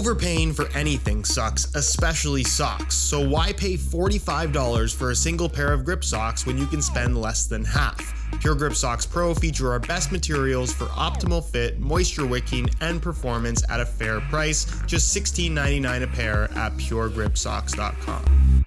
Overpaying for anything sucks, especially socks, so why pay $45 for a single pair of grip socks when you can spend less than half? Pure Grip Socks Pro feature our best materials for optimal fit, moisture wicking, and performance at a fair price, just $16.99 a pair at puregripsocks.com.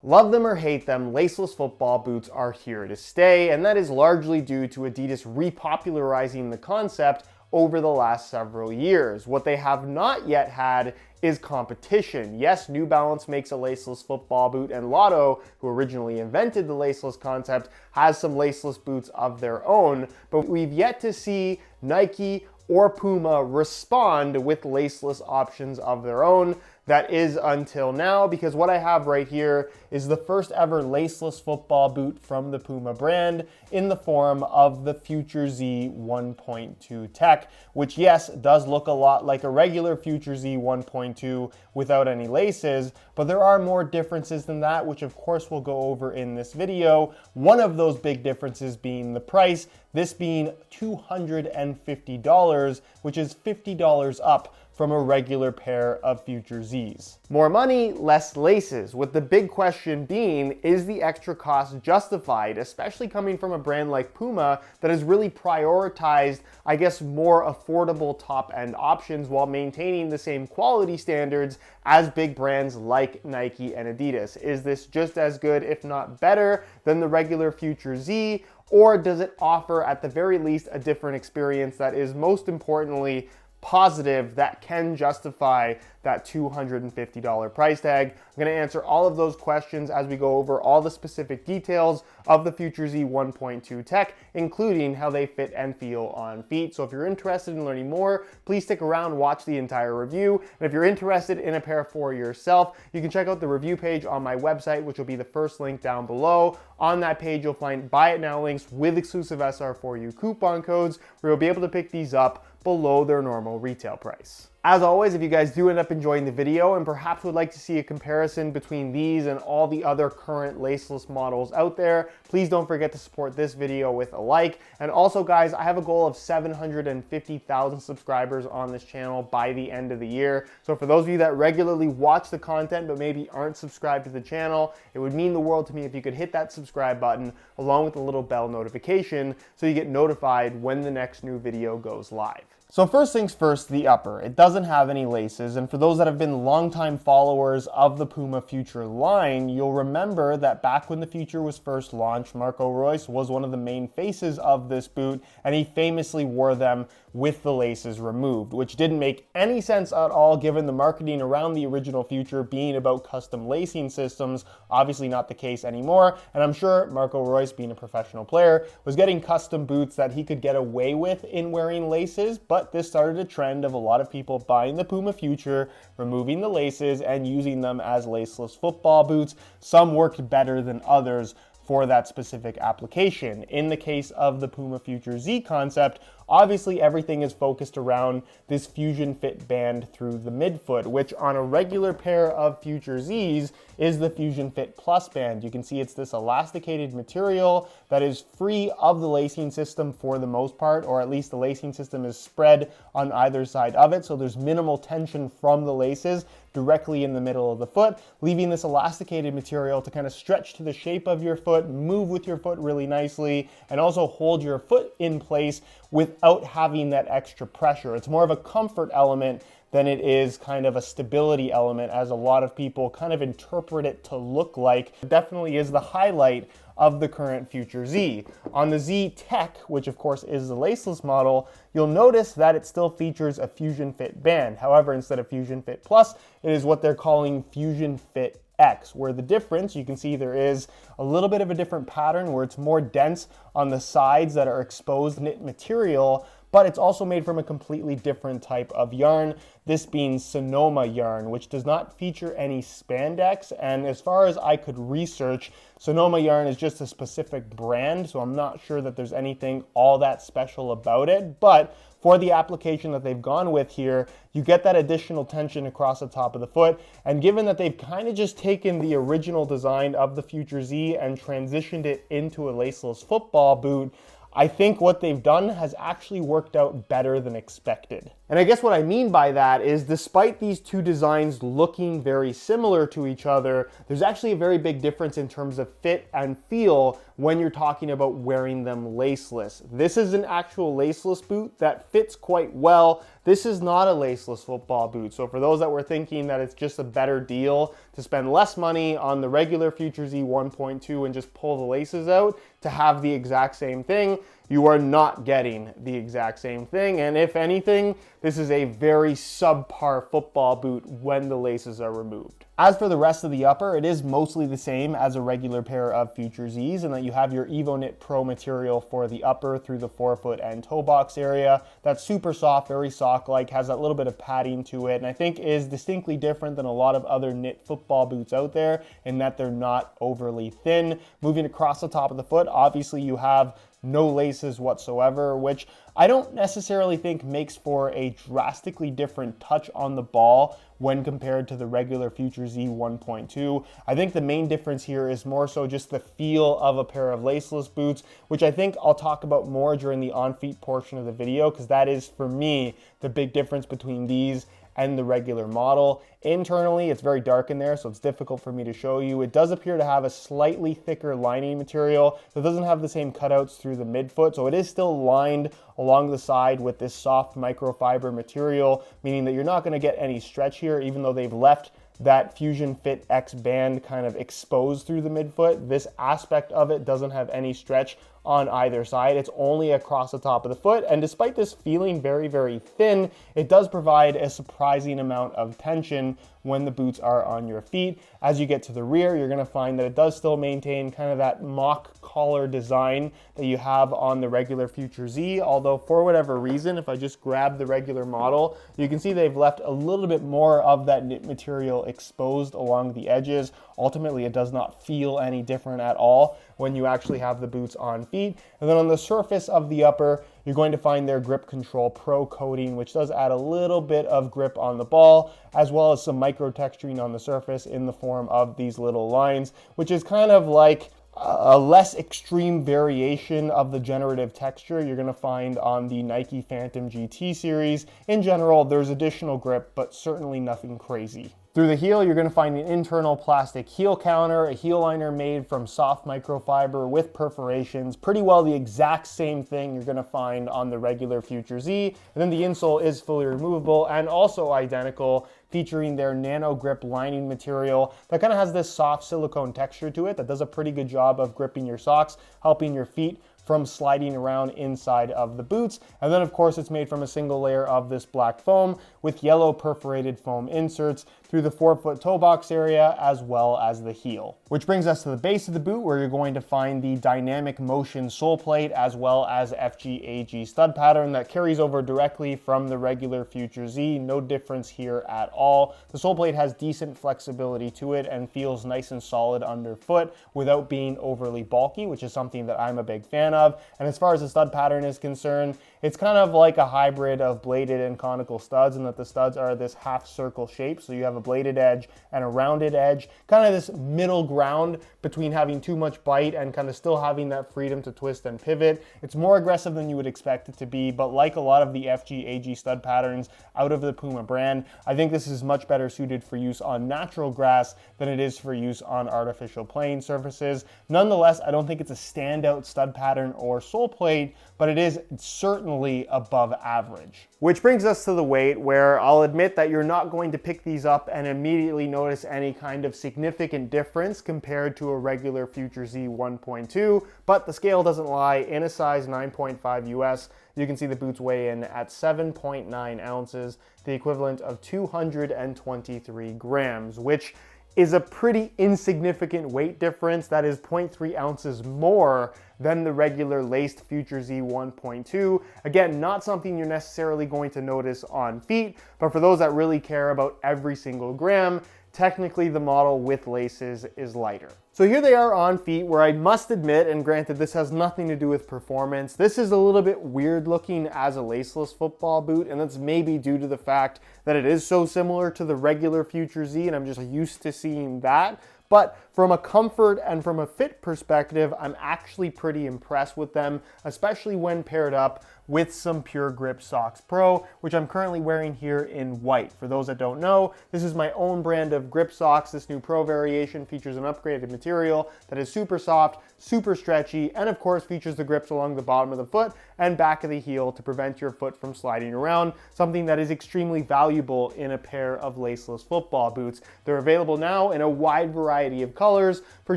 Love them or hate them, laceless football boots are here to stay, and that is largely due to Adidas repopularizing the concept over the last several years. What they have not yet had is competition. Yes, New Balance makes a laceless football boot, and Lotto, who originally invented the laceless concept, has some laceless boots of their own, but we've yet to see Nike or Puma respond with laceless options of their own. That is until now, because what I have right here is the first ever laceless football boot from the Puma brand in the form of the Future Z 1.2 tech, which yes, does look a lot like a regular Future Z 1.2 without any laces, but there are more differences than that, which of course we'll go over in this video. One of those big differences being the price, this being $250, which is $50 up from a regular pair of Future Zs. More money, less laces, with the big question being, is the extra cost justified, especially coming from a brand like Puma that has really prioritized, I guess, more affordable top-end options while maintaining the same quality standards as big brands like Nike and Adidas? Is this just as good, if not better, than the regular Future Z, or does it offer, at the very least, a different experience that is, most importantly, positive, that can justify that $250 price tag? I'm going to answer all of those questions as we go over all the specific details of the Future Z 1.2 tech, including how they fit and feel on feet. So if you're interested in learning more, please stick around, watch the entire review. And if you're interested in a pair for yourself, you can check out the review page on my website, which will be the first link down below. On that page, you'll find buy it now links with exclusive SR4U coupon codes, where you'll be able to pick these up below their normal retail price. As always, if you guys do end up enjoying the video and perhaps would like to see a comparison between these and all the other current laceless models out there, please don't forget to support this video with a like. And also guys, I have a goal of 750,000 subscribers on this channel by the end of the year. So for those of you that regularly watch the content but maybe aren't subscribed to the channel, it would mean the world to me if you could hit that subscribe button along with the little bell notification so you get notified when the next new video goes live. So first things first, the upper. It doesn't have any laces, and for those that have been longtime followers of the Puma Future line, you'll remember that back when the Future was first launched, Marco Reus was one of the main faces of this boot, and he famously wore them with the laces removed, which didn't make any sense at all given the marketing around the original Future being about custom lacing systems. Obviously not the case anymore, and I'm sure Marco Reus, being a professional player, was getting custom boots that he could get away with in wearing laces, but this started a trend of a lot of people buying the Puma Future, removing the laces, and using them as laceless football boots. Some worked better than others for that specific application. In the case of the Puma Future Z concept, obviously everything is focused around this fusion fit band through the midfoot, which on a regular pair of Future Zs is the Fusion Fit Plus band. You can see it's this elasticated material that is free of the lacing system for the most part, or at least the lacing system is spread on either side of it, so there's minimal tension from the laces directly in the middle of the foot, leaving this elasticated material to kind of stretch to the shape of your foot, move with your foot really nicely, and also hold your foot in place without having that extra pressure. It's more of a comfort element than it is kind of a stability element, as a lot of people kind of interpret it to look like. It definitely is the highlight of the current Future Z. On the Z Tech, which of course is the laceless model, you'll notice that it still features a Fusion Fit band. However, instead of Fusion Fit Plus, it is what they're calling Fusion Fit X, where the difference, you can see there is a little bit of a different pattern where it's more dense on the sides that are exposed knit material, but it's also made from a completely different type of yarn, this being Sonoma yarn, which does not feature any spandex, and as far as I could research, Sonoma yarn is just a specific brand, so I'm not sure that there's anything all that special about it, but for the application that they've gone with here, you get that additional tension across the top of the foot, and given that they've kind of just taken the original design of the Future Z and transitioned it into a laceless football boot, I think what they've done has actually worked out better than expected. And I guess what I mean by that is despite these two designs looking very similar to each other, there's actually a very big difference in terms of fit and feel when you're talking about wearing them laceless. This is an actual laceless boot that fits quite well. This is not a laceless football boot. So for those that were thinking that it's just a better deal to spend less money on the regular Future Z 1.2 and just pull the laces out to have the exact same thing, you are not getting the exact same thing. And if anything, this is a very subpar football boot when the laces are removed. As for the rest of the upper, it is mostly the same as a regular pair of Future Zs, in that you have your EvoKnit Pro material for the upper through the forefoot and toe box area. That's super soft, very sock-like, has that little bit of padding to it, and I think is distinctly different than a lot of other knit football boots out there in that they're not overly thin. Moving across the top of the foot, obviously you have no laces whatsoever, which I don't necessarily think makes for a drastically different touch on the ball when compared to the regular Future Z 1.2. I think the main difference here is more so just the feel of a pair of laceless boots, which I think I'll talk about more during the on-feet portion of the video, because that is, for me, the big difference between these and the regular model. Internally, it's very dark in there, so it's difficult for me to show you. It does appear to have a slightly thicker lining material that doesn't have the same cutouts through the midfoot, so it is still lined along the side with this soft microfiber material, meaning that you're not gonna get any stretch here, even though they've left that Fusion Fit X band kind of exposed through the midfoot. This aspect of it doesn't have any stretch on either side. It's only across the top of the foot, and despite this feeling very, very thin, it does provide a surprising amount of tension when the boots are on your feet. As you get to the rear, you're gonna find that it does still maintain kind of that mock collar design that you have on the regular Future Z, although for whatever reason, if I just grab the regular model, you can see they've left a little bit more of that knit material exposed along the edges. Ultimately, it does not feel any different at all when you actually have the boots on feet. And then on the surface of the upper, you're going to find their Grip Control Pro coating, which does add a little bit of grip on the ball, as well as some micro texturing on the surface in the form of these little lines, which is kind of like a less extreme variation of the generative texture you're going to find on the Nike Phantom GT series. In general, there's additional grip, but certainly nothing crazy. Through the heel, you're going to find an internal plastic heel counter, a heel liner made from soft microfiber with perforations, pretty well the exact same thing you're going to find on the regular Future Z. And then the insole is fully removable and also identical, featuring their nano grip lining material that kind of has this soft silicone texture to it that does a pretty good job of gripping your socks, helping your feet from sliding around inside of the boots. And then of course it's made from a single layer of this black foam with yellow perforated foam inserts through the forefoot toe box area as well as the heel. Which brings us to the base of the boot, where you're going to find the dynamic motion sole plate as well as FG-AG stud pattern that carries over directly from the regular Future Z. No difference here at all. The sole plate has decent flexibility to it and feels nice and solid underfoot without being overly bulky, which is something that I'm a big fan of. And as far as the stud pattern is concerned, it's kind of like a hybrid of bladed and conical studs, in that the studs are this half circle shape. So you have a bladed edge and a rounded edge, kind of this middle ground between having too much bite and kind of still having that freedom to twist and pivot. It's more aggressive than you would expect it to be, but like a lot of the FG-AG stud patterns out of the Puma brand, I think this is much better suited for use on natural grass than it is for use on artificial playing surfaces. Nonetheless, I don't think it's a standout stud pattern or sole plate, but it is certainly above average. Which brings us to the weight, where I'll admit that you're not going to pick these up and immediately notice any kind of significant difference compared to a regular Future Z 1.2, but the scale doesn't lie. In a size 9.5 US, you can see the boots weigh in at 7.9 ounces, the equivalent of 223 grams, which is a pretty insignificant weight difference. That is 0.3 ounces more than the regular laced Future Z 1.2. Again, not something you're necessarily going to notice on feet, but for those that really care about every single gram, technically the model with laces is lighter. So here they are on feet, where I must admit, and granted this has nothing to do with performance, this is a little bit weird looking as a laceless football boot, and that's maybe due to the fact that it is so similar to the regular Future Z, and I'm just used to seeing that. But from a comfort and from a fit perspective, I'm actually pretty impressed with them, especially when paired up with some Pure Grip Socks Pro, which I'm currently wearing here in white. For those that don't know, this is my own brand of grip socks. This new Pro variation features an upgraded material that is super soft, super stretchy, and of course features the grips along the bottom of the foot and back of the heel to prevent your foot from sliding around, something that is extremely valuable in a pair of laceless football boots. They're available now in a wide variety of colors for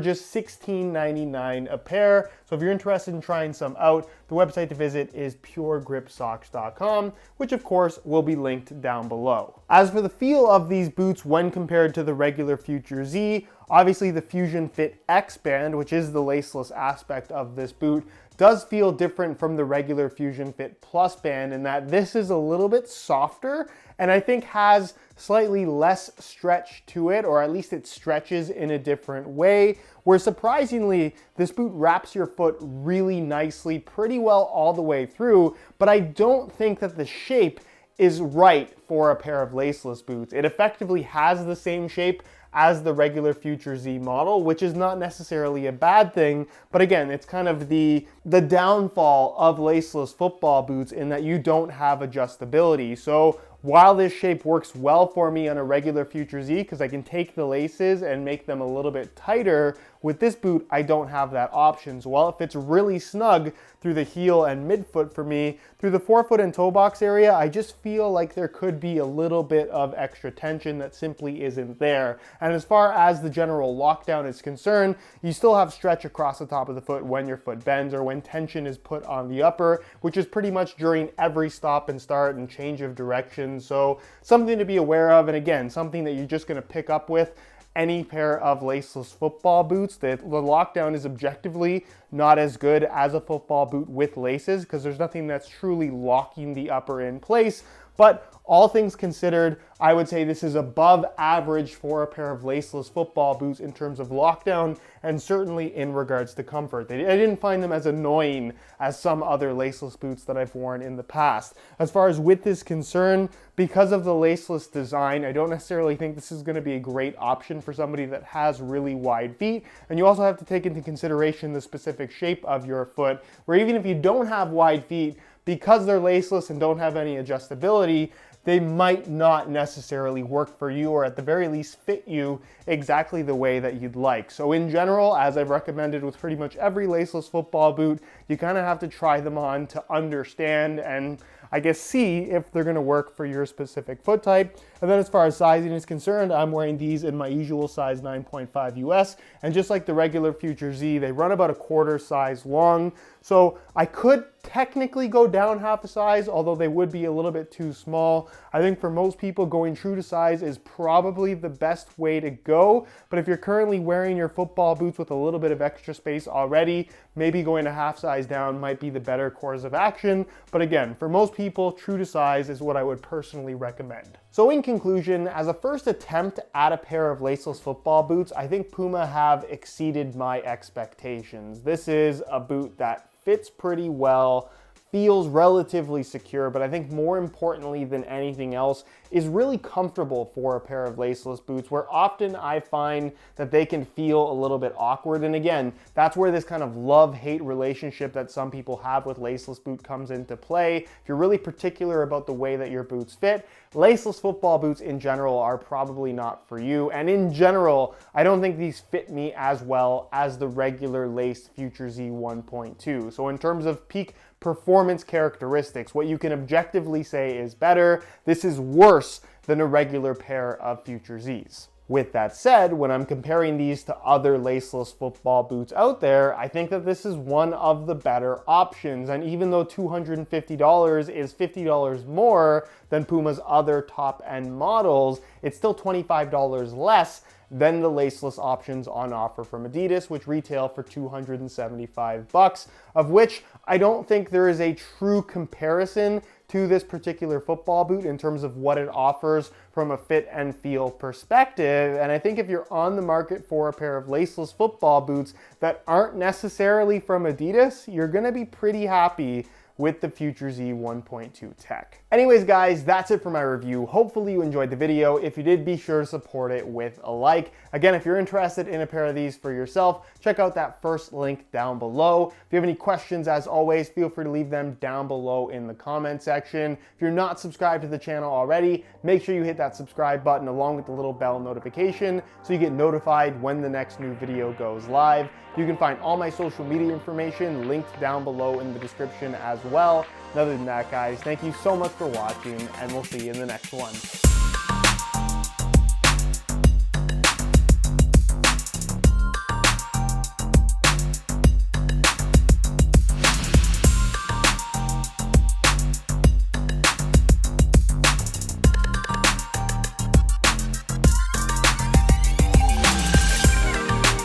just $16.99 a pair. So if you're interested in trying some out, the website to visit is puregripsocks.com, which of course will be linked down below. As for the feel of these boots when compared to the regular Future Z, obviously the Fusion Fit X band, which is the laceless aspect of this boot, does feel different from the regular Fusion Fit Plus band in that this is a little bit softer and I think has slightly less stretch to it, or at least it stretches in a different way, where surprisingly this boot wraps your foot really nicely pretty well all the way through, but I don't think that the shape is right for a pair of laceless boots. It effectively has the same shape as the regular Future Z model, which is not necessarily a bad thing, but again, it's kind of the downfall of laceless football boots in that you don't have adjustability. So while this shape works well for me on a regular Future Z, because I can take the laces and make them a little bit tighter, with this boot, I don't have that option. So while it fits really snug through the heel and midfoot for me, through the forefoot and toe box area, I just feel like there could be a little bit of extra tension that simply isn't there. And as far as the general lockdown is concerned, you still have stretch across the top of the foot when your foot bends or when tension is put on the upper, which is pretty much during every stop and start and change of direction. So something to be aware of, and again, something that you're just gonna pick up with any pair of laceless football boots. The lockdown is objectively not as good as a football boot with laces because there's nothing that's truly locking the upper in place. But all things considered, I would say this is above average for a pair of laceless football boots in terms of lockdown and certainly in regards to comfort. I didn't find them as annoying as some other laceless boots that I've worn in the past. As far as width is concerned, because of the laceless design, I don't necessarily think this is going to be a great option for somebody that has really wide feet. And you also have to take into consideration the specific shape of your foot, where even if you don't have wide feet, because they're laceless and don't have any adjustability, they might not necessarily work for you, or at the very least fit you exactly the way that you'd like. So in general, as I've recommended with pretty much every laceless football boot, you kind of have to try them on to understand and I guess see if they're gonna work for your specific foot type. And then as far as sizing is concerned, I'm wearing these in my usual size 9.5 US. And just like the regular Future Z, they run about a quarter size long. So I could technically go down half a size, although they would be a little bit too small. I think for most people, going true to size is probably the best way to go. But if you're currently wearing your football boots with a little bit of extra space already, maybe going a half size down might be the better course of action. But again, for most people, true to size is what I would personally recommend. So in conclusion, as a first attempt at a pair of laceless football boots, I think Puma have exceeded my expectations. This is a boot that fits pretty well, feels relatively secure, but I think more importantly than anything else is really comfortable for a pair of laceless boots, where often I find that they can feel a little bit awkward. And again, that's where this kind of love-hate relationship that some people have with laceless boot comes into play. If you're really particular about the way that your boots fit, laceless football boots in general are probably not for you. And in general, I don't think these fit me as well as the regular laced Future Z 1.2. So in terms of peak performance characteristics, what you can objectively say is better. This is worse than a regular pair of Future Zs. With that said, when I'm comparing these to other laceless football boots out there, I think that this is one of the better options. And even though $250 is $50 more than Puma's other top-end models, it's still $25 less than the laceless options on offer from Adidas, which retail for $275, of which I don't think there is a true comparison to this particular football boot in terms of what it offers from a fit and feel perspective. And I think if you're on the market for a pair of laceless football boots that aren't necessarily from Adidas, you're gonna be pretty happy with the Future Z 1.2 tech. Anyways, guys, that's it for my review. Hopefully you enjoyed the video. If you did, be sure to support it with a like. Again, if you're interested in a pair of these for yourself, check out that first link down below. If you have any questions, as always, feel free to leave them down below in the comment section. If you're not subscribed to the channel already, make sure you hit that subscribe button along with the little bell notification so you get notified when the next new video goes live. You can find all my social media information linked down below in the description as well. And other than that, guys, thank you so much for watching, and we'll see you in the next one.